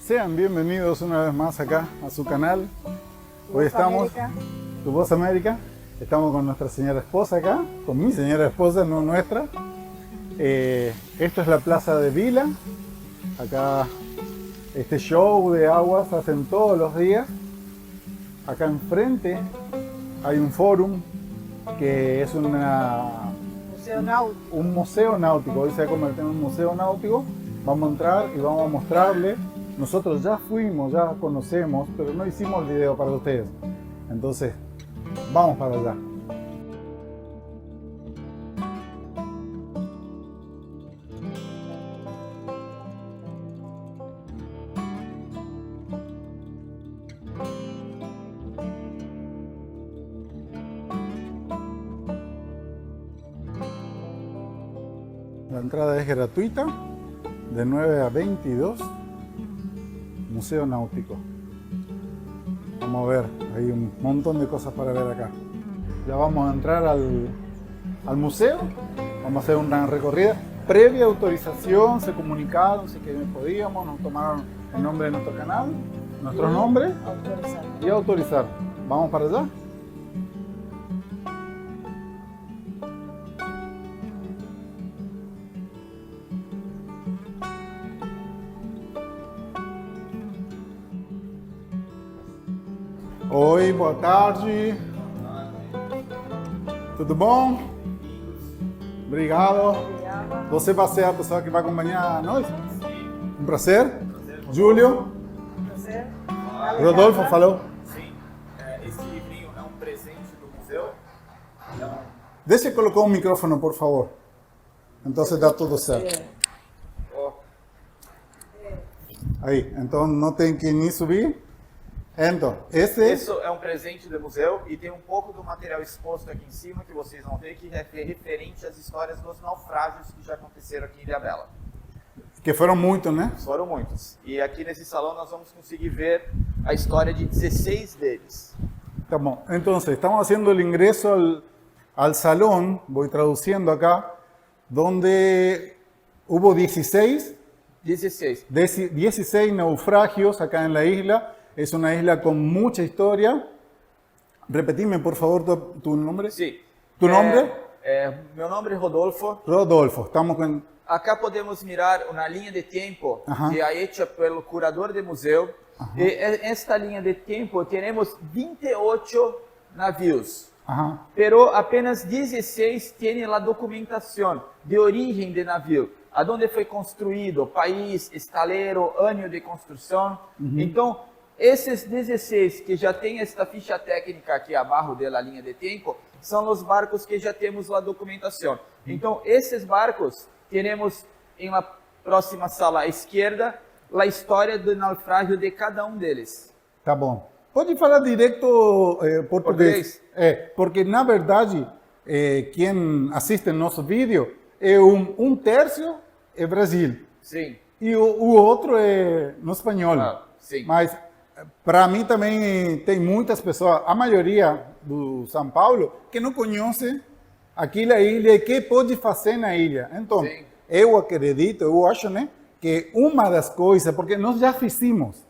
Sean bienvenidos una vez más acá a su canal. Hoy estamos, Tu Voz América, estamos con nuestra señora esposa acá, con mi señora esposa, no nuestra. Esto es la plaza de Vila. Acá este show de aguas se hacen todos los días. Acá enfrente hay un fórum que es un museo náutico. Hoy se va a convertir en un museo náutico. Vamos a entrar y vamos a mostrarle. Nosotros ya fuimos, ya conocemos, pero no hicimos el video para ustedes. Entonces, vamos para allá. La entrada es gratuita, de 9 a 22. Museo Náutico. Vamos a ver, hay un montón de cosas para ver acá. Ya vamos a entrar al museo. Vamos a hacer una recorrida. Previa autorización, se comunicaron si que podíamos, nos tomaron el nombre de nuestro canal, nuestro nombre y autorizar. Vamos para allá. Oi, boa tarde. Tudo bom? Obrigado. Você vai ser a pessoa que vai acompanhar nós? Um prazer. Júlio. Prazer. Rodolfo falou. Sim, esse livrinho é um presente do museu. Deixa eu colocar um microfone, por favor. Então dá tudo certo. Aí, então não tem que nem subir. Então, Isso é um presente do museu e tem um pouco do material exposto aqui em cima que vocês vão ver que é referente às histórias dos naufrágios que já aconteceram aqui em Ilhabela. Que foram muitos, né? Foram muitos. E aqui nesse salão nós vamos conseguir ver a história de 16 deles. Tá bom. Então, estamos fazendo o ingresso al salón, vou traduzindo acá, donde hubo 16 naufragios acá en la isla. Es una isla con mucha historia. Repetime, por favor, tu nombre. Sim. Tu nombre? Meu nome é Rodolfo. Rodolfo. Estamos con... Acá podemos mirar uma linha de tempo que é hecha pelo curador do museu. E esta linha de tempo temos 28 navios. Pero apenas 16 têm a documentação de origem de navio, aonde foi construído, país, estaleiro, ano de construção. Então, esses 16 que já têm esta ficha técnica aqui abaixo da linha de tempo, são os barcos que já temos a documentação. Então, esses barcos, teremos em la próxima sala à esquerda, a história do naufrágio de cada um deles. Tá bom. Pode falar direto português? Porque, na verdade, quem assiste nosso vídeo, um terço é Brasil. Sim. E o outro é no espanhol. Sim. Mas, para mim também tem muitas pessoas, a maioria do São Paulo, que não conhece aquela ilha e que pode fazer na ilha. Então, eu acredito, eu acho, né, que uma das coisas, porque nós já fizemos,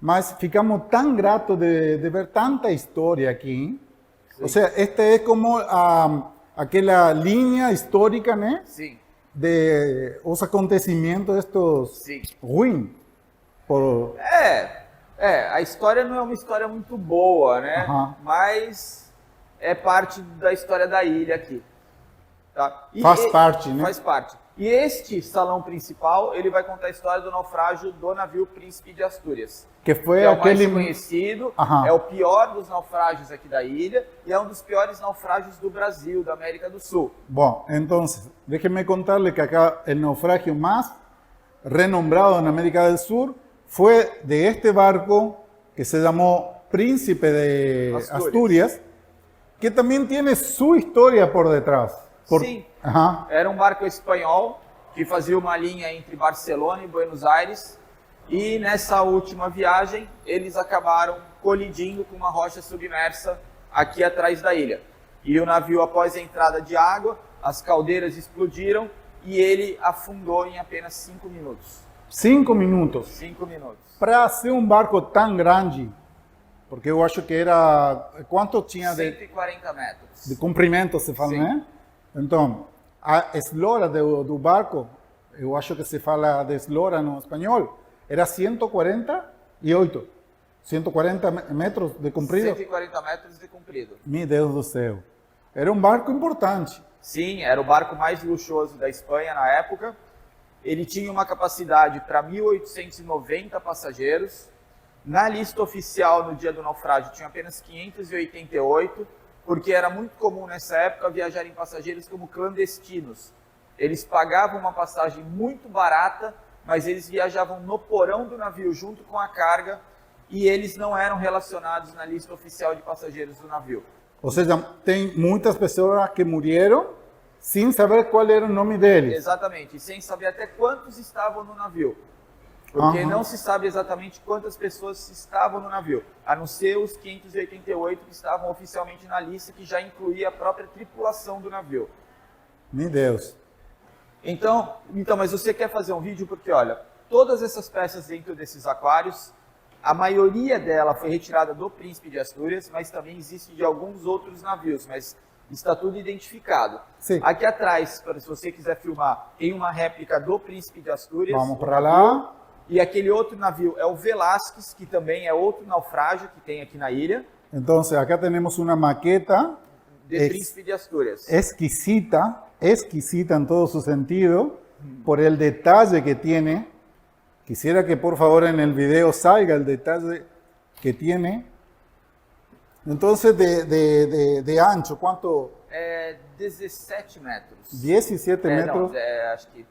mas ficamos tão gratos de ver tanta história aqui. Sim. Ou seja, esta é como aquela linha histórica, né? Sim. De os acontecimentos estes ruins. A história não é uma história muito boa, né? Mas é parte da história da ilha aqui. Tá? Faz parte, né? Faz parte. E este salão principal, ele vai contar a história do naufrágio do navio Príncipe de Astúrias. Que foi é aquele o mais conhecido, é o pior dos naufrágios aqui da ilha e é um dos piores naufrágios do Brasil, da América do Sul. Bom, então, déjeme contarle que acá el naufragio más renombrado en América del Sur fue de este barco que se llamó Príncipe de Asturias, que también tiene su historia por detrás. Sim, era um barco espanhol que fazia uma linha entre Barcelona e Buenos Aires. E nessa última viagem, eles acabaram colidindo com uma rocha submersa aqui atrás da ilha. E o navio, após a entrada de água, as caldeiras explodiram e ele afundou em apenas 5 minutos. 5 minutos? 5 minutos. Para ser um barco tão grande, porque eu acho que era... Quanto tinha 140 metros. De comprimento, se fala, né? Então, a eslora do barco, eu acho que se fala de eslora no espanhol, era 148. 140 metros de comprido? 140 metros de comprido. Meu Deus do céu. Era um barco importante. Sim, era o barco mais luxuoso da Espanha na época. Ele tinha uma capacidade para 1.890 passageiros. Na lista oficial, no dia do naufrágio, tinha apenas 588, porque era muito comum nessa época viajarem passageiros como clandestinos. Eles pagavam uma passagem muito barata, mas eles viajavam no porão do navio junto com a carga e eles não eram relacionados na lista oficial de passageiros do navio. Ou seja, tem muitas pessoas que morreram sem saber qual era o nome deles. Exatamente, e sem saber até quantos estavam no navio. Porque não se sabe exatamente quantas pessoas estavam no navio, a não ser os 588 que estavam oficialmente na lista, que já incluía a própria tripulação do navio. Meu Deus. Então, mas você quer fazer um vídeo porque, olha, todas essas peças dentro desses aquários, a maioria dela foi retirada do Príncipe de Astúrias, mas também existe de alguns outros navios, mas está tudo identificado. Sim. Aqui atrás, se você quiser filmar, tem uma réplica do Príncipe de Astúrias. Vamos para lá. E aquele outro navio é o Velázquez, que também é outro naufrágio que tem aqui na ilha. Então, acá temos uma maqueta de Príncipe de Astúrias. Exquisita, exquisita en todo su sentido, por el detalle que tiene. Quisiera que por favor en el video salga el detalle que tiene. Entonces, de ancho, ¿cuánto? 17 metros. 17 metros. Não, acho que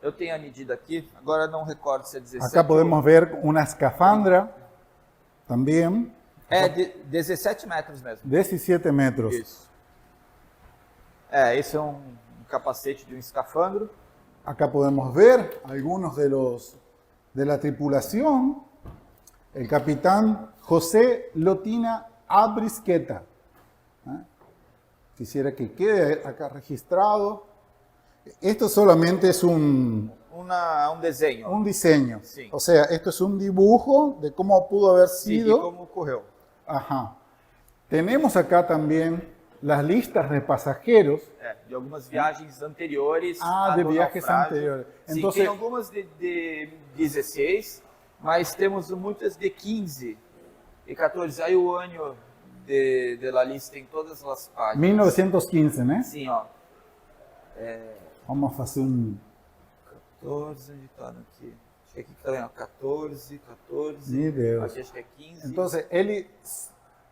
eu tenho a medida aqui, agora não recordo se é 17. Acá podemos ver una escafandra también. 17 metros mesmo. 17 metros. Isso. Esse é um capacete de um escafandro. Acá podemos ver algunos de la tripulación. El capitán José Lotina Abrisqueta. Quisiera que quede acá registrado. Esto solamente es un desenho. Un diseño. Sí. O sea, esto es un dibujo de cómo pudo haber sido. Sí, y cómo ocurrió. Ajá. Tenemos acá también las listas de pasajeros. De algumas viagens anteriores. De viajes anteriores. Entonces, sim, tem algumas de 16, mas temos muitas de 15 e 14. Aí o ano de la lista em todas as páginas. 1915, né? Sim, ó. Vamos fazer um... 14, onde está aqui? Acho que aqui está vendo, 14. Meu Deus. Aqui acho que é 15. Então, ele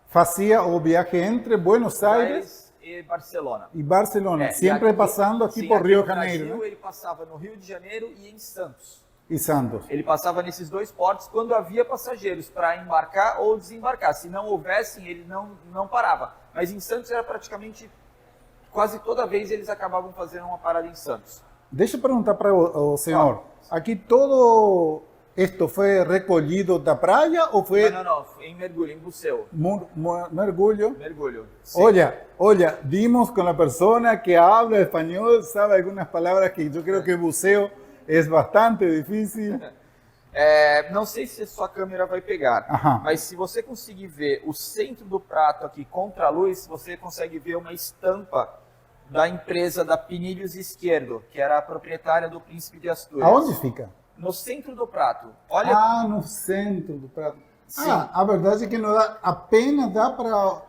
fazia o viaje entre Buenos Aires e Barcelona. E Barcelona, sempre passando aqui por Rio de Janeiro. Brasil, ele passava no Rio de Janeiro e em Santos. E Santos. Ele passava nesses dois portos quando havia passageiros para embarcar ou desembarcar. Se não houvessem, ele não parava. Mas em Santos era praticamente, quase toda vez eles acabavam fazendo uma parada em Santos. Deixa eu perguntar para o senhor. Aqui todo isto foi recolhido da praia ou foi... Não, foi em mergulho, em buceo. Mergulho? Mergulho. Sim. Olha, dimos com a pessoa que habla espanhol, sabe algumas palavras que eu creo que buceo é bastante difícil. Não sei se a sua câmera vai pegar, mas se você conseguir ver o centro do prato aqui contra a luz, você consegue ver uma estampa da empresa da Pinillos Izquierdo, que era a proprietária do Príncipe de Astúrias. Aonde fica? No centro do prato. Olha. No centro do prato. Sim. A verdade é que não dá, apenas dá para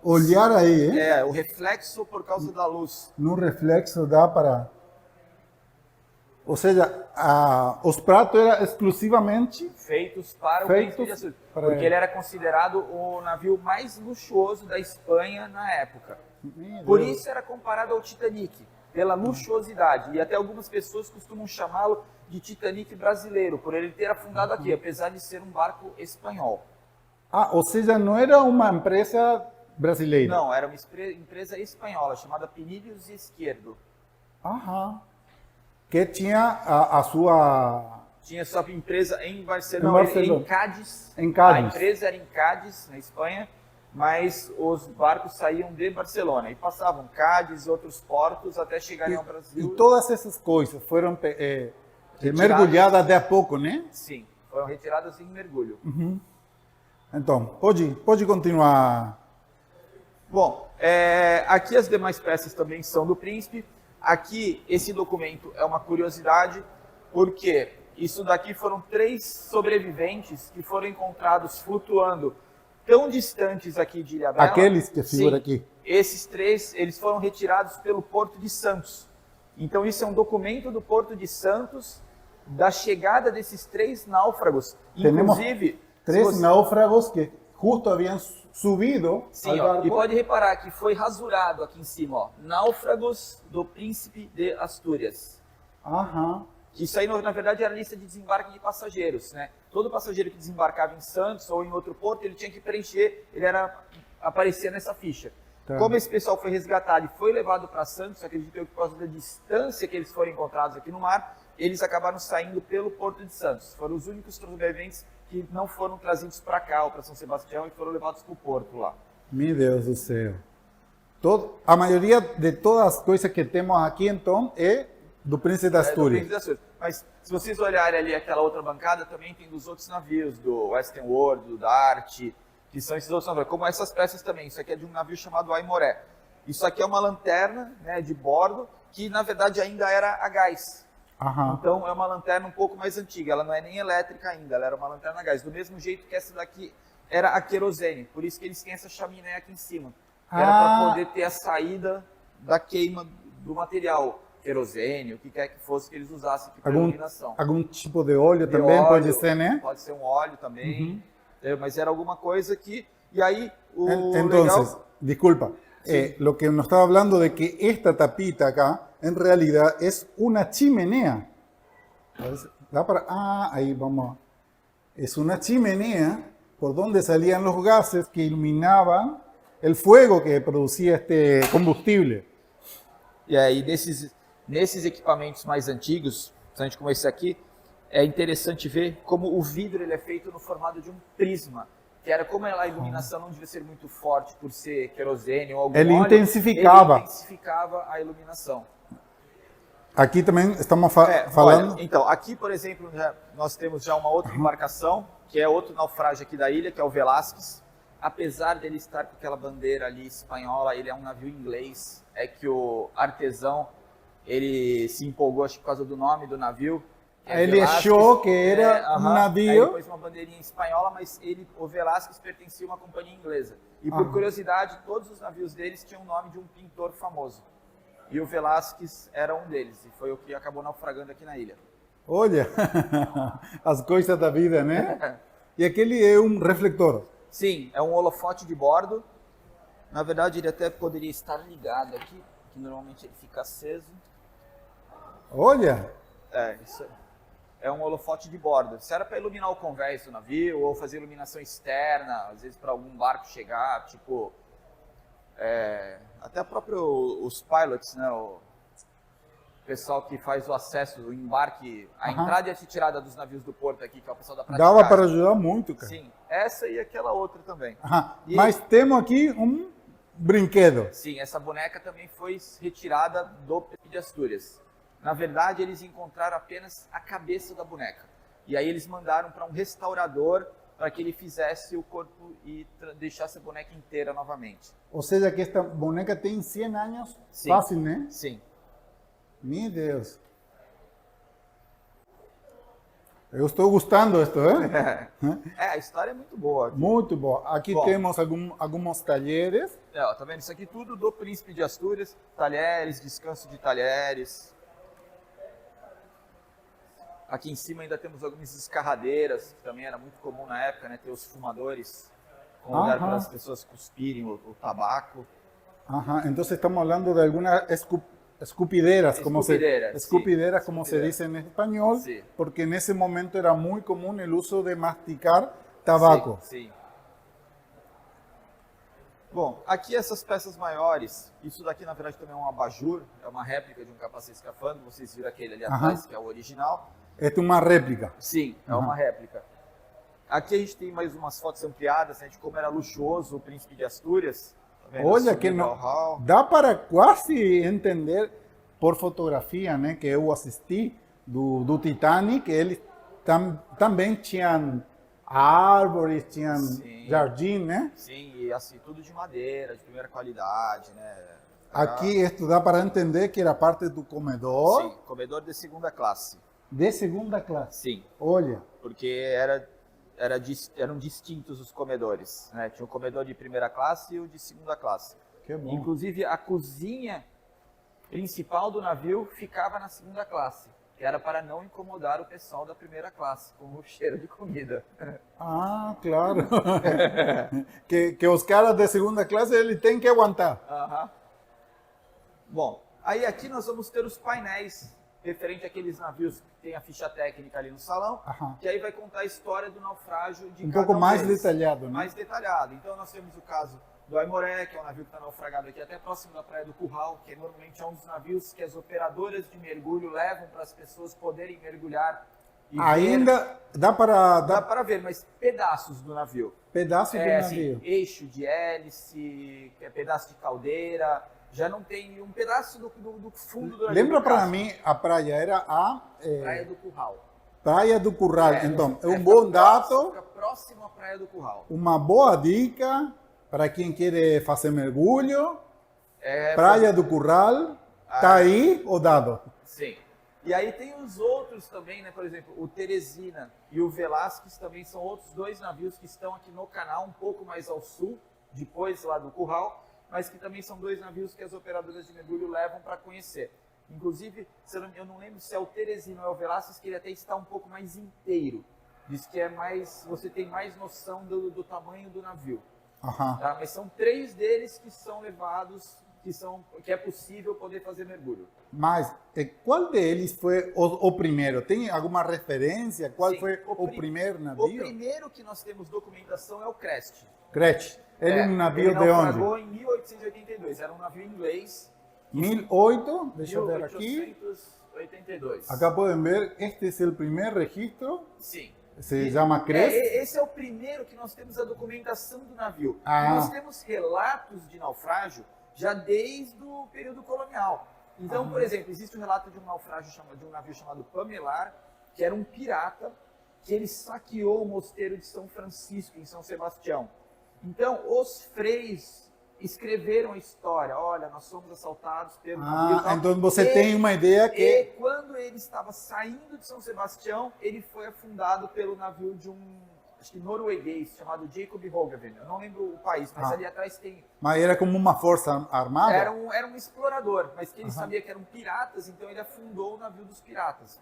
olhar aí, hein? O reflexo por causa da luz. No reflexo dá para... Ou seja, os pratos eram exclusivamente feitos para o Príncipe de Astúrias, porque ele era considerado o navio mais luxuoso da Espanha na época. Por isso era comparado ao Titanic, pela luxuosidade. E até algumas pessoas costumam chamá-lo de Titanic brasileiro, por ele ter afundado aqui, apesar de ser um barco espanhol. Ou seja, não era uma empresa brasileira? Não, era uma empresa espanhola, chamada Pinillos Izquierdo. que tinha a sua... Tinha sua empresa em Barcelona, em Cádiz. Em Cádiz. A empresa era em Cádiz, na Espanha, mas os barcos saíam de Barcelona e passavam Cádiz e outros portos até chegarem ao Brasil. E todas essas coisas foram mergulhadas de a pouco, né? Sim, foram retiradas em mergulho. Uhum. Então, pode continuar. Bom, aqui as demais peças também são do príncipe. Aqui, esse documento é uma curiosidade, porque isso daqui foram 3 sobreviventes que foram encontrados flutuando tão distantes aqui de Ilhabela. Aqueles que figuram aqui. Esses 3, eles foram retirados pelo Porto de Santos. Então, isso é um documento do Porto de Santos, da chegada desses 3 náufragos. Inclusive... 3 náufragos que justo haviam subido. Sim, ó, e pode reparar que foi rasurado aqui em cima, ó, náufragos do Príncipe de Astúrias. Aham. Isso aí, na verdade, era a lista de desembarque de passageiros, né? Todo passageiro que desembarcava em Santos ou em outro porto, ele tinha que preencher, aparecia nessa ficha. Tá. Como esse pessoal foi resgatado e foi levado para Santos, acredito eu que por causa da distância que eles foram encontrados aqui no mar, eles acabaram saindo pelo Porto de Santos. Foram os únicos sobreviventes que não foram trazidos para cá, ou para São Sebastião, e foram levados para o porto lá. Meu Deus do céu. A maioria de todas as coisas que temos aqui, então, é do Príncipe das Astúrias. Do Príncipe das Astúrias. Mas, se vocês olharem ali aquela outra bancada, também tem dos outros navios, do Western World, do Dart, que são esses outros navios, como essas peças também. Isso aqui é de um navio chamado Aimoré. Isso aqui é uma lanterna, né, de bordo, que na verdade ainda era a gás. Aham. Então é uma lanterna um pouco mais antiga, ela não é nem elétrica ainda, ela era uma lanterna a gás. Do mesmo jeito que essa daqui era a querosene, por isso que eles têm essa chaminé aqui em cima. Era para poder ter a saída da queima do material. Querosene, o que quer que fosse que eles usassem aqui para iluminação. Algum tipo de óleo também pode ser, né? Pode ser um óleo também, mas era alguma coisa que... E aí, Entonces, disculpa, lo que nos estaba hablando de que esta tapita acá, en realidad es una chimenea. Ahí vamos. Es una chimenea por donde salían los gases que iluminaban el fuego que producía este combustible. E aí, nesses equipamentos mais antigos, principalmente como esse aqui, é interessante ver como o vidro ele é feito no formato de um prisma, que era como a iluminação não devia ser muito forte por ser querosene ou algum óleo, ele intensificava a iluminação. Aqui também estamos falando... Olha, então, aqui, por exemplo, nós temos já uma outra embarcação, que é outro naufrágio aqui da ilha, que é o Velázquez. Apesar dele estar com aquela bandeira ali espanhola, ele é um navio inglês. É que o artesão, ele se empolgou, acho que por causa do nome do navio. Ele achou que era um navio... Aí ele pôs uma bandeirinha espanhola, mas o Velázquez pertencia a uma companhia inglesa. E por curiosidade, todos os navios deles tinham o nome de um pintor famoso. E o Velázquez era um deles, e foi o que acabou naufragando aqui na ilha. Olha, as coisas da vida, né? E aquele é um refletor. Sim, é um holofote de bordo. Na verdade, ele até poderia estar ligado aqui, que normalmente ele fica aceso. Olha! Isso é um holofote de bordo. Isso era para iluminar o convés do navio, ou fazer iluminação externa, às vezes para algum barco chegar, tipo... até os pilots, né, o pessoal que faz o acesso, o embarque, a entrada e a retirada dos navios do porto aqui, que é o pessoal da praticagem. Dava para ajudar muito, cara. Sim, essa e aquela outra também. Mas temos aqui um brinquedo. Sim, essa boneca também foi retirada do Príncipe de Astúrias. Na verdade, eles encontraram apenas a cabeça da boneca. E aí eles mandaram para um restaurador para que ele fizesse o corpo e deixasse a boneca inteira novamente. Ou seja, que esta boneca tem 100 anos, fácil, né? Sim. Meu Deus. Eu estou gostando disso, hein? A história é muito boa. Aqui. Muito boa. Aqui temos alguns talheres. Tá vendo? Isso aqui tudo do Príncipe de Astúrias. Talheres, descanso de talheres. Aqui em cima ainda temos algumas escarradeiras, que também era muito comum na época, né? Ter os fumadores, com lugar para as pessoas cuspirem o tabaco. Então estamos falando de algumas escupideras, como se dice en español, porque en ese momento era muy común el uso de masticar tabaco. Sim. Bom, aqui essas peças maiores, isso daqui na verdade também é um abajur, é uma réplica de um capacete escafandro, vocês viram aquele ali atrás, que é o original. É uma réplica. Sim, é uma réplica. Aqui a gente tem mais umas fotos ampliadas, né, de como era luxuoso o Príncipe de Astúrias. Tá olha que não, dá para quase entender por fotografia, né, que eu assisti do Titanic, eles também tinham árvores, tinham jardim, né? Sim, e assim, tudo de madeira, de primeira qualidade, né? Aqui isto dá para entender que era parte do comedor. Sim, comedor de segunda classe. De segunda classe? Sim. Olha. Porque eram distintos os comedores, né? Tinha o comedor de primeira classe e o de segunda classe. Que bom. Inclusive, a cozinha principal do navio ficava na segunda classe, que era para não incomodar o pessoal da primeira classe com o cheiro de comida. Ah, claro. que os caras de segunda classe eles têm que aguentar. Bom, aí aqui nós vamos ter os painéis referente àqueles navios que tem a ficha técnica ali no salão, que aí vai contar a história do naufrágio de cada pouco mais deles. Detalhado, né? Mais detalhado. Então nós temos o caso do Aimoré, que é um navio que está naufragado aqui até próximo da Praia do Curral, que normalmente é um dos navios que as operadoras de mergulho levam para as pessoas poderem mergulhar. E ainda dá para ver, mas pedaços do navio. Pedaços do navio. Assim, eixo de hélice, pedaço de caldeira, já não tem um pedaço do fundo do navio. Lembra para mim, a praia era a... Praia do Curral. Praia do Curral. Então, é um bom dado. Fica próximo à Praia do Curral. Uma boa dica para quem quer fazer mergulho. Praia do Curral. Está aí o dado. Sim. E aí tem os outros também, né? Por exemplo, o Teresina e o Velasquez também são outros dois navios que estão aqui no canal, um pouco mais ao sul, depois lá do Curral, mas que também são dois navios que as operadoras de mergulho levam para conhecer. Inclusive, eu não lembro se é o Teresina ou é o Velasquez, que ele até está um pouco mais inteiro. Diz que é mais, você tem mais noção do tamanho do navio. Tá? Mas são 3 deles que são levados, que é possível poder fazer mergulho. Mas qual deles foi o primeiro? Tem alguma referência? Qual foi o primeiro navio? O primeiro que nós temos documentação é o Crest. Crest. Ele é um navio de onde? Ele naufragou em 1882. Era um navio inglês. 1800, deixa eu ver aqui. 1882. Acá podem ver, este é o primeiro registro. Sim. Se chama Crest. Esse é o primeiro que nós temos a documentação do navio. Nós temos relatos de naufrágio já desde o período colonial. Então, por exemplo, existe um relato de um naufrágio de um navio chamado Pamelar, que era um pirata, que ele saqueou o mosteiro de São Francisco, em São Sebastião. Então, os freis escreveram a história. Olha, nós somos assaltados pelo navio. Então você tem uma ideia que... E quando ele estava saindo de São Sebastião, ele foi afundado pelo navio de acho que norueguês, chamado Jacob Roggeveen. Eu não lembro o país, mas ali atrás tem... Mas era como uma força armada? Era um explorador, mas que ele sabia que eram piratas, então ele afundou o navio dos piratas.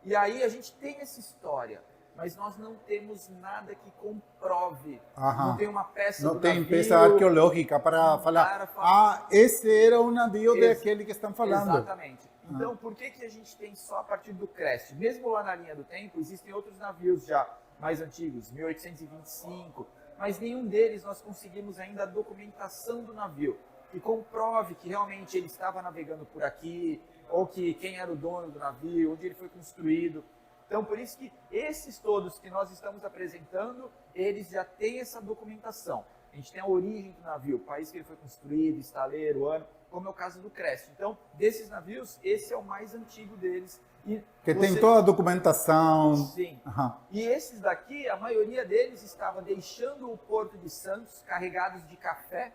E aí a gente tem essa história, mas nós não temos nada que comprove. Não tem uma peça não do tem navio, peça arqueológica para falar, esse era o navio daquele que estão falando. Exatamente. Então, por que a gente tem só a partir do Crest? Mesmo lá na linha do tempo, existem outros navios já mais antigos, 1825, mas nenhum deles nós conseguimos ainda a documentação do navio, que comprove que realmente ele estava navegando por aqui, ou que quem era o dono do navio, onde ele foi construído. Então, por isso que esses todos que nós estamos apresentando, eles já têm essa documentação. A gente tem a origem do navio, o país que ele foi construído, estaleiro, ano, como é o caso do Crest. Então, desses navios, esse é o mais antigo deles. Que tem toda a documentação. Sim. E esses daqui, a maioria deles estava deixando o Porto de Santos carregados de café,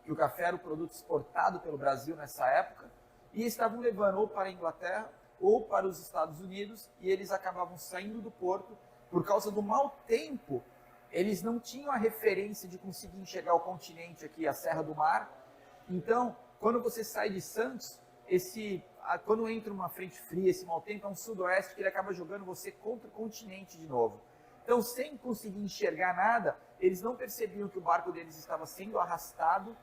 que o café era o produto exportado pelo Brasil nessa época, e estavam levando ou para a Inglaterra ou para os Estados Unidos, e eles acabavam saindo do porto por causa do mau tempo. Eles não tinham a referência de conseguir enxergar o continente aqui, a Serra do Mar. Então, quando você sai de Santos, quando entra uma frente fria, esse mau tempo é um sudoeste que ele acaba jogando você contra o continente de novo. Então, sem conseguir enxergar nada, eles não percebiam que o barco deles estava sendo arrastado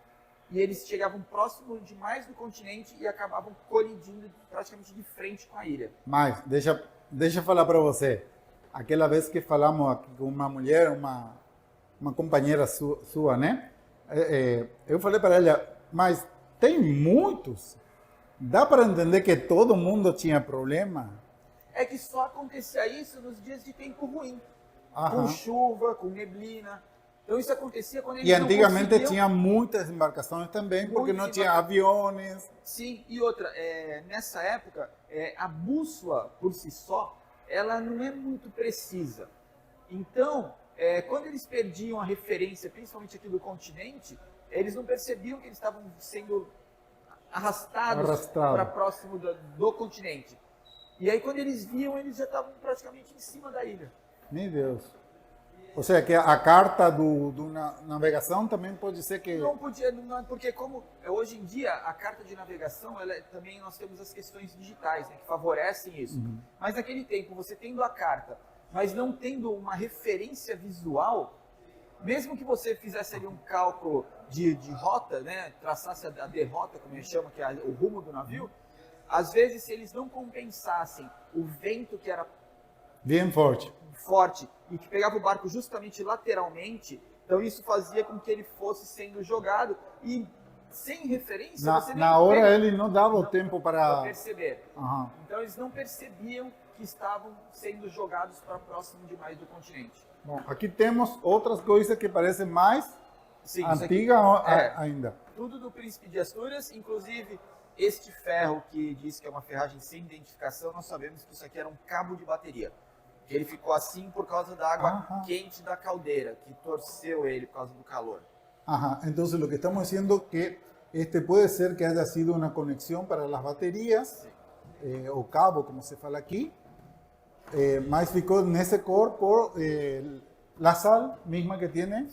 e eles chegavam próximo demais do continente e acabavam colidindo praticamente de frente com a ilha. Mas, deixa eu falar para você. Aquela vez que falamos aqui com uma mulher, uma companheira sua, né? eu falei para ela, mas tem muitos. Dá para entender que todo mundo tinha problema? É que só acontecia isso nos dias de tempo ruim. Aham. Com chuva, com neblina. Então isso acontecia quando eles E não antigamente conseguiam... tinha muitas embarcações também, porque não Muitas tinha aviões. Sim, e outra, nessa época, a bússola por si só, ela não é muito precisa. Então, quando eles perdiam a referência, principalmente aqui do continente, eles não percebiam que eles estavam sendo arrastados para próximo do continente. E aí, quando eles viam, eles já estavam praticamente em cima da ilha. Meu Deus. Ou seja, que a carta do navegação também pode ser que... Não podia, porque como hoje em dia a carta de navegação, também nós temos as questões digitais, né, que favorecem isso. Uhum. Mas naquele tempo, você tendo a carta, mas não tendo uma referência visual, mesmo que você fizesse ali um cálculo de rota, né, traçasse a derrota, como eles chamam, que é o rumo do navio, às vezes se eles não compensassem o vento que era bem forte e que pegava o barco justamente lateralmente, então isso fazia com que ele fosse sendo jogado e sem referência você nem na hora ele não dava o tempo para perceber. Uhum. Então eles não percebiam que estavam sendo jogados para próximo demais do continente. Bom, aqui temos outras coisas que parecem mais antigas ainda. Tudo do Príncipe de Astúrias, inclusive este ferro que diz que é uma ferragem sem identificação, nós sabemos que isso aqui era um cabo de bateria. Ele ficou assim por causa da água quente da caldeira, que torceu ele por causa do calor. Ajá. Entonces lo que estamos diciendo es que este puede ser que haya sido una conexión para las baterías, o cabo, como se fala aquí, mas ficou nesse cor por la sal misma que tiene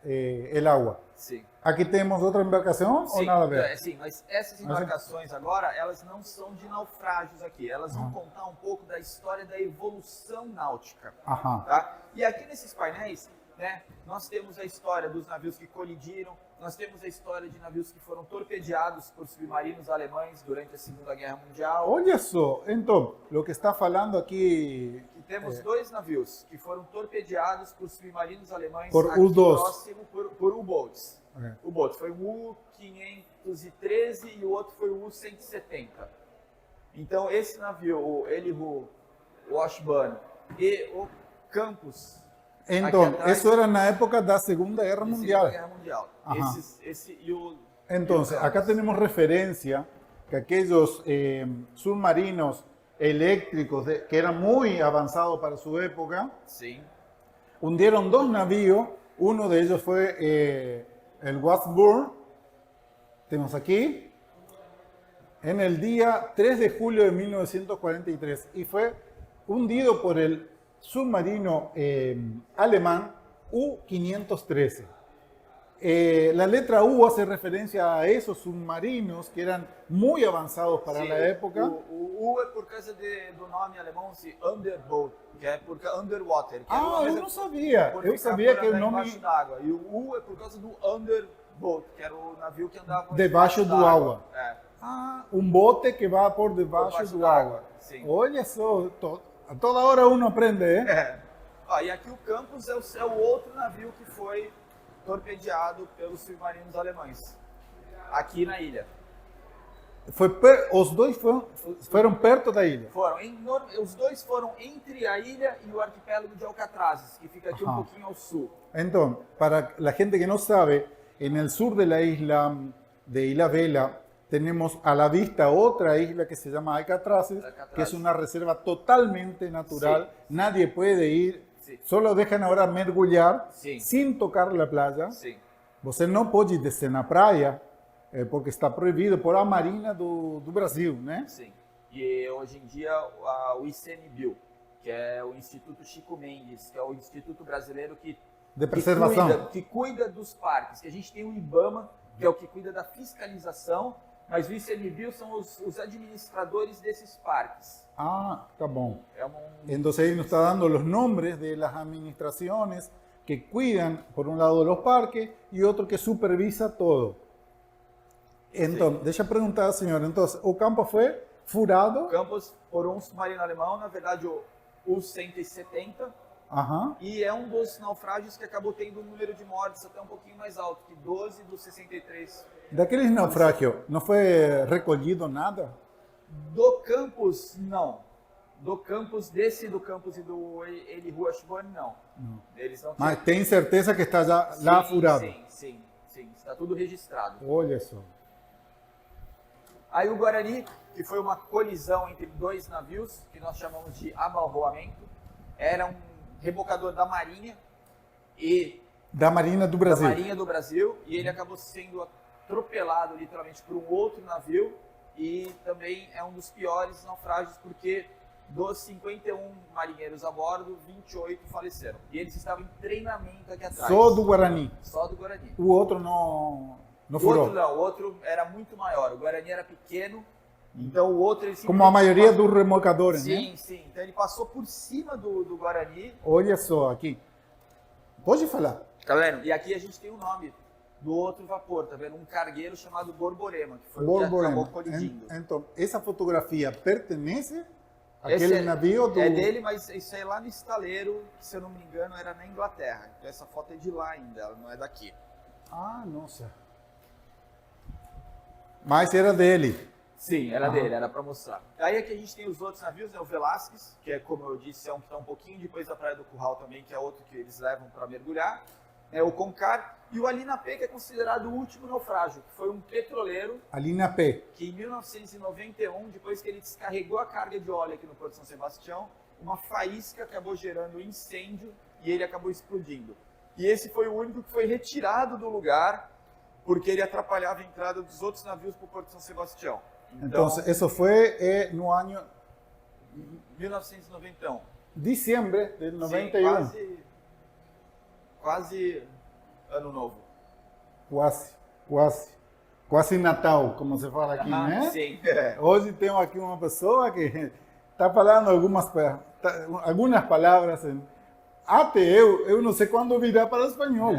el agua. Sim. Aqui temos outra embarcação ou nada a ver? Sim, mas essas embarcações agora, elas não são de naufrágios aqui. Elas vão contar um pouco da história da evolução náutica. Tá? E aqui nesses painéis, né, nós temos a história dos navios que colidiram, nós temos a história de navios que foram torpedeados por submarinos alemães durante a Segunda Guerra Mundial. Olha só, então, o que está falando aqui... E temos dois navios que foram torpedeados por submarinos alemães por aqui próximo por U-boats. O bote foi o U-513 e o outro foi o U-170. Então, esse navio, o Elihu Washburn e o Campus... Então, isso era na época da Segunda Guerra Mundial. Segunda Guerra Mundial. Então, acá temos referência que aqueles submarinos eléctricos que eram muito avançados para sua época, hundieron dois navios. Uno de ellos fue el Washburn, tenemos aquí, en el día 3 de julio de 1943 y fue hundido por el submarino alemán U-513. La letra U hace referencia a esos submarinos que eran muy avanzados para la época. O U é por causa do nome alemão de Underboat, que é porque underwater. Que eu não sabia. Eu sabia que o nome... Embaixo d'água. E o U é por causa do Underboat, que era o navio que andava debaixo do água. Um bote que vai por debaixo do água. Sim. Olha só, a toda hora uno aprende, hein? E aqui o Campus é o outro navio que foi torpedeado pelos submarinos alemães, aqui na ilha. Os dois foram perto da ilha? Os dois foram entre a ilha e o arquipélago de Alcatrazes, que fica aqui um pouquinho ao sul. Então, para a gente que não sabe, no sur de la isla de Ilha Bela, tenemos a la vista otra isla que se llama Alcatrazes, que es una reserva totalmente natural. Nadie puede ir. Solo dejan ahora mergulhar sin tocar la playa. Você não pode descer na praia porque está proibido por a Marinha do Brasil, né? Sim. E hoje em dia o ICMBio, que é o Instituto Chico Mendes, que é o Instituto Brasileiro de preservação, que cuida dos parques. Que a gente tem o IBAMA, que é o que cuida da fiscalização, mas o ICMBio são os administradores desses parques. Ah, tá bom. Entonces ahí nos está dando los nombres de las administraciones que cuidan, por un lado, los parques y otro que supervisa todo. Entonces, deixa eu perguntar, senhor, então, o campo foi furado? O campo por um submarino alemão, na verdade o U-170, e é um dos naufrágios que acabou tendo um número de mortes até um pouquinho mais alto, que 12 dos 63. Daqueles naufrágios, não foi recolhido nada? Do campus, não. Do campus e do Elihu Ashburn, não. Eles não. Mas tem certeza que está já lá furado? Sim. Está tudo registrado. Olha só. Aí o Guarani, que foi uma colisão entre dois navios, que nós chamamos de abalroamento, era um rebocador da Marinha da Marinha do Brasil. Da Marinha do Brasil, e ele acabou sendo atropelado literalmente por um outro navio, e também é um dos piores naufrágios porque dos 51 marinheiros a bordo, 28 faleceram. E eles estavam em treinamento aqui atrás. Só do Guarani? Só do Guarani. O outro não furou? O outro era muito maior. O Guarani era pequeno, então o outro... Ele como a maioria dos remolcadores, né? Sim. Então ele passou por cima do Guarani. Olha só, aqui. Pode falar. Tá vendo? E aqui a gente tem o nome do outro vapor, tá vendo? Um cargueiro chamado Borborema, que foi o que acabou colidindo. Então, essa fotografia pertence àquele navio do... É dele, mas isso é lá no estaleiro, que se eu não me engano era na Inglaterra. Então essa foto é de lá ainda, ela não é daqui. Ah, nossa. Mas era dele. Sim, era dele, era para mostrar. Aí aqui a gente tem os outros navios, né? O Velasquez, que é, como eu disse, é um que está um pouquinho depois da Praia do Curral também, que é outro que eles levam para mergulhar. O Concar e o Alina P, que é considerado o último naufrágio, que foi um petroleiro. Alina P. Que em 1991, depois que ele descarregou a carga de óleo aqui no Porto de São Sebastião, uma faísca acabou gerando um incêndio e ele acabou explodindo. E esse foi o único que foi retirado do lugar, porque ele atrapalhava a entrada dos outros navios para o Porto de São Sebastião. Então, isso foi no ano... 1991. Dezembro de 91. Sim, quase ano novo. Quase Natal, como se fala aqui, né? Sim. Hoje tenho aqui uma pessoa que está falando algumas palavras. Até eu não sei quando virar para o espanhol.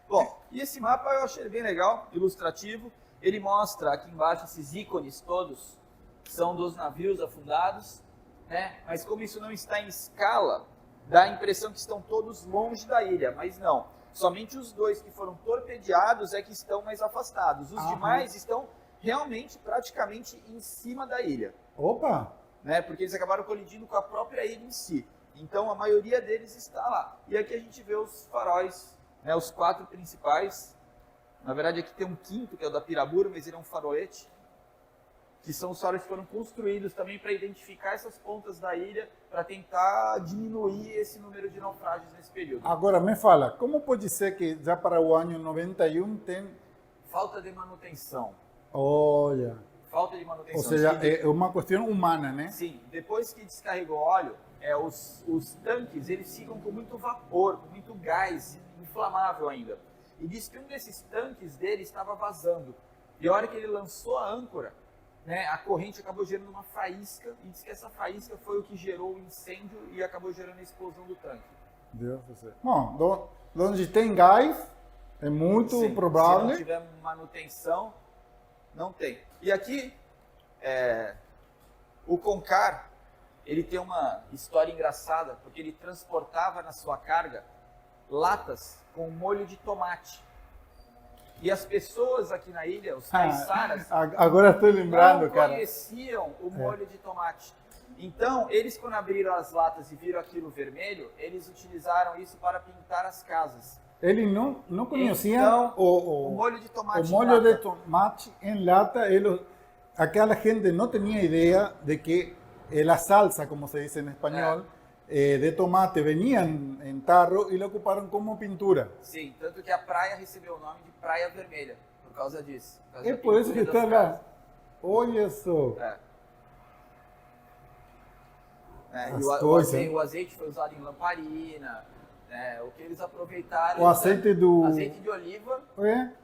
Bom, e esse mapa eu achei bem legal, ilustrativo. Ele mostra aqui embaixo esses ícones todos, são dos navios afundados, né? Mas como isso não está em escala, dá a impressão que estão todos longe da ilha, mas não. Somente os dois que foram torpedeados é que estão mais afastados. Os demais estão realmente, praticamente em cima da ilha. Opa! Né? Porque eles acabaram colidindo com a própria ilha em si. Então a maioria deles está lá. E aqui a gente vê os faróis, né? Os 4 principais. Na verdade aqui tem um quinto, que é o da Pirabura, mas ele é um faroeste. Que são os faróis que foram construídos também para identificar essas pontas da ilha, para tentar diminuir esse número de naufrágios nesse período. Agora, me fala, como pode ser que já para o ano 91 tem... Falta de manutenção. Olha... Falta de manutenção. Ou seja, é uma questão humana, né? Sim, depois que descarregou óleo, os tanques eles ficam com muito vapor, com muito gás, inflamável ainda. E diz que um desses tanques dele estava vazando. E a hora que ele lançou a âncora, né, a corrente acabou gerando uma faísca, e diz que essa faísca foi o que gerou o incêndio e acabou gerando a explosão do tanque. Deus do céu. Bom, onde tem gás, é muito provável... Se não tiver manutenção, não tem. E aqui, o Concar, ele tem uma história engraçada, porque ele transportava na sua carga latas com molho de tomate. E as pessoas aqui na ilha, os caiçaras, agora estou lembrando, não conheciam o molho de tomate. Então, eles quando abriram as latas e viram aquilo vermelho, eles utilizaram isso para pintar as casas. Ele não conhecia então, o molho de tomate. O molho de tomate em lata, aquela gente não tinha ideia de que a salsa, como se diz em espanhol, de tomate venía en tarro y lo ocuparon como pintura. Sim, tanto que a praia recebeu o nome de Praia Vermelha, por causa disso. É por isso que está lá. Olha só. O azeite foi usado em lamparina, o que eles aproveitaram... O azeite azeite de oliva,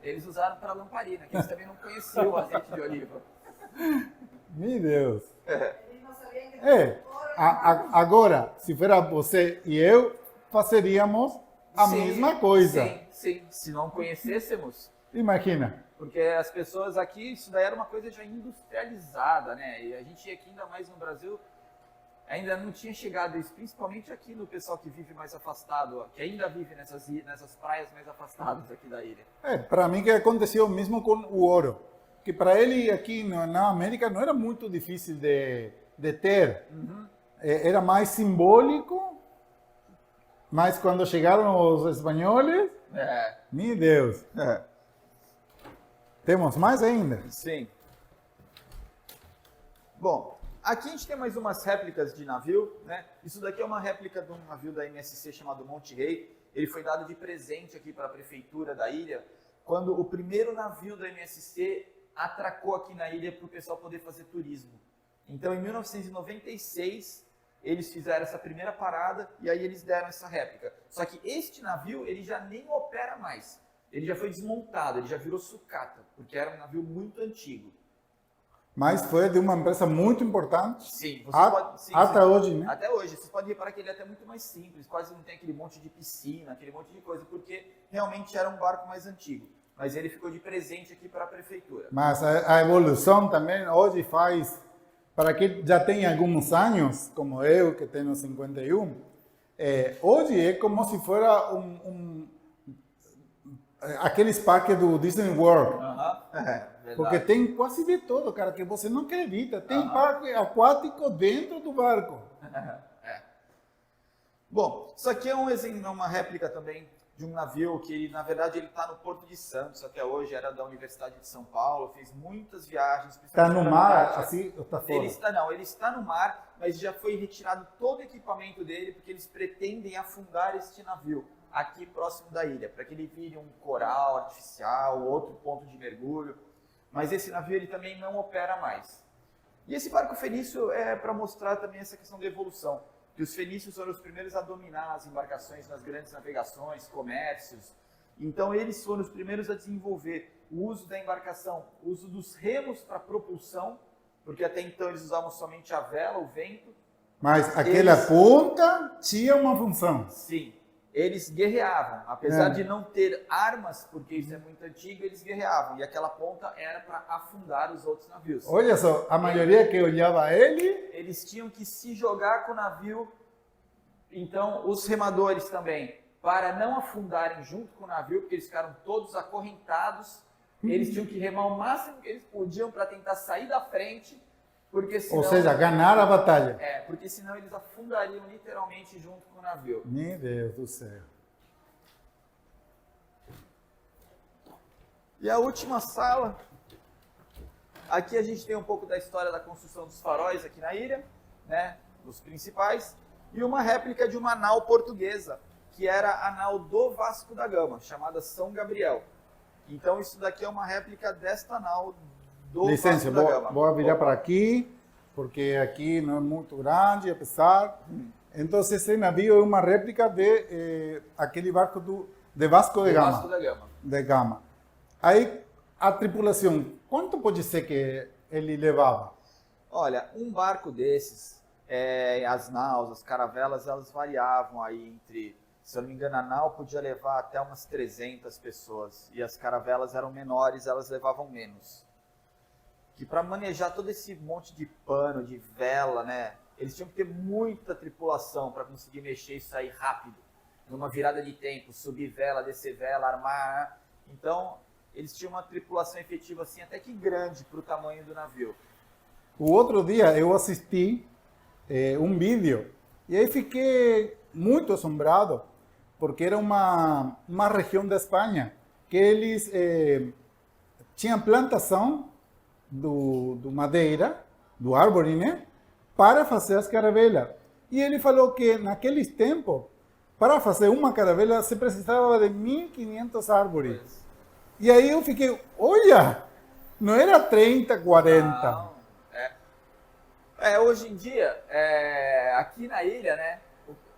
eles usaram para lamparina, que eles também não conheciam o azeite de oliva. Meu Deus. Agora, se fosse você e eu, fazeríamos a mesma coisa. Sim. Se não conhecêssemos. Imagina. Porque as pessoas aqui, isso daí era uma coisa já industrializada, né? E a gente aqui, ainda mais no Brasil, ainda não tinha chegado isso, principalmente aqui no pessoal que vive mais afastado, ó, que ainda vive nessas praias mais afastadas aqui da ilha. Para mim que aconteceu mesmo com o ouro, que para ele aqui na América não era muito difícil de ter, era mais simbólico, mas quando chegaram os espanhóis, meu Deus, temos mais ainda. Sim. Bom, aqui a gente tem mais umas réplicas de navio, né? Isso daqui é uma réplica de um navio da MSC chamado Monte Rei. Ele foi dado de presente aqui para a prefeitura da ilha, quando o primeiro navio da MSC atracou aqui na ilha para o pessoal poder fazer turismo. Então, em 1996, eles fizeram essa primeira parada e aí eles deram essa réplica. Só que este navio, ele já nem opera mais. Ele já foi desmontado, ele já virou sucata, porque era um navio muito antigo. Mas foi de uma empresa muito importante. Sim, até hoje, né? Até hoje. Vocês podem reparar que ele é até muito mais simples, quase não tem aquele monte de piscina, aquele monte de coisa, porque realmente era um barco mais antigo. Mas ele ficou de presente aqui para a prefeitura. Mas a evolução também hoje faz, para quem já tem alguns anos, como eu, que tenho 51, hoje é como se fosse aqueles parques do Disney World. Porque tem quase de tudo, cara, que você não acredita. Tem parque aquático dentro do barco. Bom, isso aqui é um exemplo, uma réplica também de um navio que, ele, na verdade, ele está no Porto de Santos até hoje, era da Universidade de São Paulo, fez muitas viagens. Está no mar, assim, ou está fora? Ele está no mar, mas já foi retirado todo o equipamento dele, porque eles pretendem afundar este navio aqui próximo da ilha, para que ele vire um coral artificial, outro ponto de mergulho. Mas esse navio ele também não opera mais. E esse barco fenício é para mostrar também essa questão da evolução, que os fenícios foram os primeiros a dominar as embarcações nas grandes navegações, comércios. Então eles foram os primeiros a desenvolver o uso da embarcação, o uso dos remos para propulsão, porque até então eles usavam somente a vela, o vento. Mas aquela ponta tinha uma função. Sim. Eles guerreavam, apesar de não ter armas, porque isso é muito antigo, eles guerreavam. E aquela ponta era para afundar os outros navios. Olha só, a maioria que olhava ele... Eles tinham que se jogar com o navio. Então, os remadores também, para não afundarem junto com o navio, porque eles ficaram todos acorrentados, eles tinham que remar o máximo que eles podiam para tentar sair da frente. Porque senão, ou seja, ganhar a batalha. Porque senão eles afundariam literalmente junto com o navio. Meu Deus do céu. E a última sala, aqui a gente tem um pouco da história da construção dos faróis aqui na ilha, né, dos principais, e uma réplica de uma nau portuguesa, que era a nau do Vasco da Gama, chamada São Gabriel. Então isso daqui é uma réplica desta nau do licença, Vasco da Gama. Vou virar para aqui, porque aqui não é muito grande, apesar. Então, esse navio é uma réplica de aquele barco de Vasco da Gama. Vasco da Gama. De Gama. Aí, a tripulação, quanto pode ser que ele levava? Olha, um barco desses, as naus, as caravelas, elas variavam aí entre, se eu não me engano, a nau podia levar até umas 300 pessoas. E as caravelas eram menores, elas levavam menos. Que para manejar todo esse monte de pano, de vela, né, eles tinham que ter muita tripulação para conseguir mexer e sair rápido, numa virada de tempo, subir vela, descer vela, armar. Então, eles tinham uma tripulação efetiva assim, até que grande para o tamanho do navio. O outro dia eu assisti um vídeo e aí fiquei muito assombrado, porque era uma região da Espanha que eles tinham plantação do madeira, do árvore, né? Para fazer as caravelas. E ele falou que naqueles tempos, para fazer uma caravela, se precisava de 1.500 árvores. E aí eu fiquei, olha, não era 30, 40. Não, hoje em dia, aqui na ilha, né?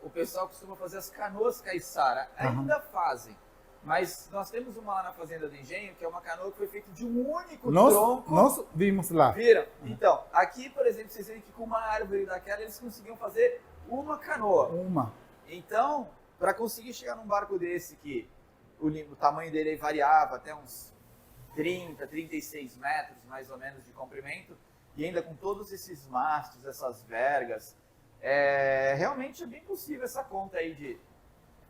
O pessoal costuma fazer as canoas caiçara. Ainda fazem. Mas nós temos uma lá na Fazenda do Engenho, que é uma canoa que foi feita de um único tronco. Nós vimos lá. Viram? Então, aqui, por exemplo, vocês veem que com uma árvore daquela, eles conseguiam fazer uma canoa. Uma. Então, para conseguir chegar num barco desse, que o tamanho dele variava até uns 30, 36 metros, mais ou menos, de comprimento, e ainda com todos esses mastros, essas vergas, Realmente é bem possível essa conta aí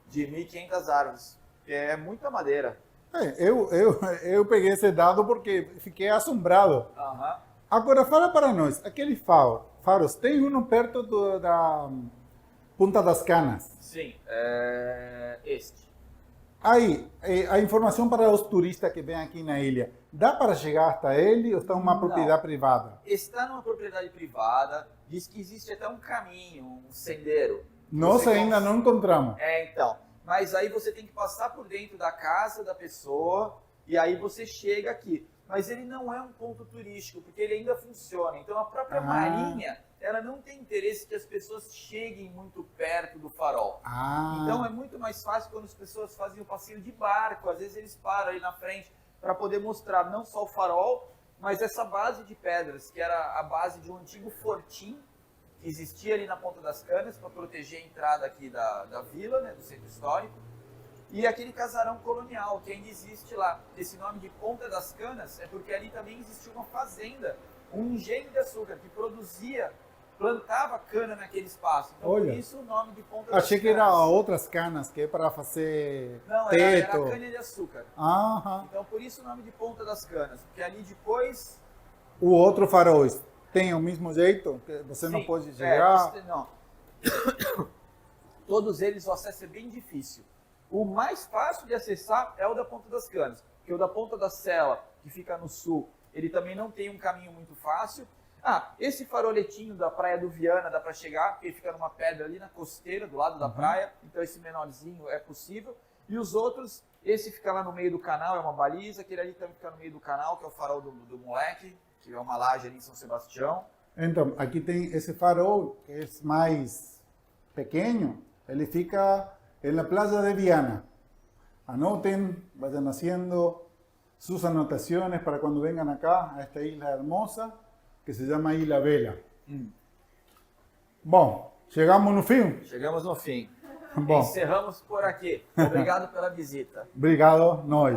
de 1.500 árvores, que é muita madeira. Eu peguei esse dado porque fiquei assombrado. Uhum. Agora, fala para nós, aquele faros, tem um perto da Punta das Canas? Sim, este. Aí, a informação para os turistas que vêm aqui na ilha, dá para chegar até ele ou está uma propriedade privada? Está numa propriedade privada, diz que existe até um caminho, um sendeiro. Nós ainda não encontramos. Então. Mas aí você tem que passar por dentro da casa da pessoa e aí você chega aqui. Mas ele não é um ponto turístico, porque ele ainda funciona. Então a própria Marinha, ela não tem interesse que as pessoas cheguem muito perto do farol. Então é muito mais fácil quando as pessoas fazem o passeio de barco. Às vezes eles param aí na frente para poder mostrar não só o farol, mas essa base de pedras, que era a base de um antigo fortim que existia ali na Ponta das Canas para proteger a entrada aqui da vila, né, do centro histórico. E aquele casarão colonial, que ainda existe lá. Esse nome de Ponta das Canas é porque ali também existia uma fazenda, um engenho de açúcar que plantava cana naquele espaço. Então, por isso o nome de Ponta das Canas. Achei que era outras canas, que é para fazer teto. Era cana de açúcar. Aham. Então, por isso o nome de Ponta das Canas, porque ali depois... O outro farol tem o mesmo jeito? Que você não pode chegar? Não. Todos eles o acesso é bem difícil. O mais fácil de acessar é o da Ponta das Canas, porque o da Ponta da Sela, que fica no sul, ele também não tem um caminho muito fácil. Esse faroletinho da Praia do Viana dá para chegar, porque ele fica numa pedra ali na costeira, do lado da praia, então esse menorzinho é possível. E os outros, esse fica lá no meio do canal, é uma baliza, aquele ali também fica no meio do canal, que é o farol do moleque, que é uma laje ali em São Sebastião. Então, aqui tem esse farol, que é mais pequeno, ele fica na Plaza de Viana. Anoten, vayan haciendo sus anotaciones para cuando vengan acá a esta isla hermosa que se llama Ilha Bela. Bom, chegamos no fim? Chegamos no fim. Bom. Encerramos por aqui. Obrigado pela visita. Obrigado, nós.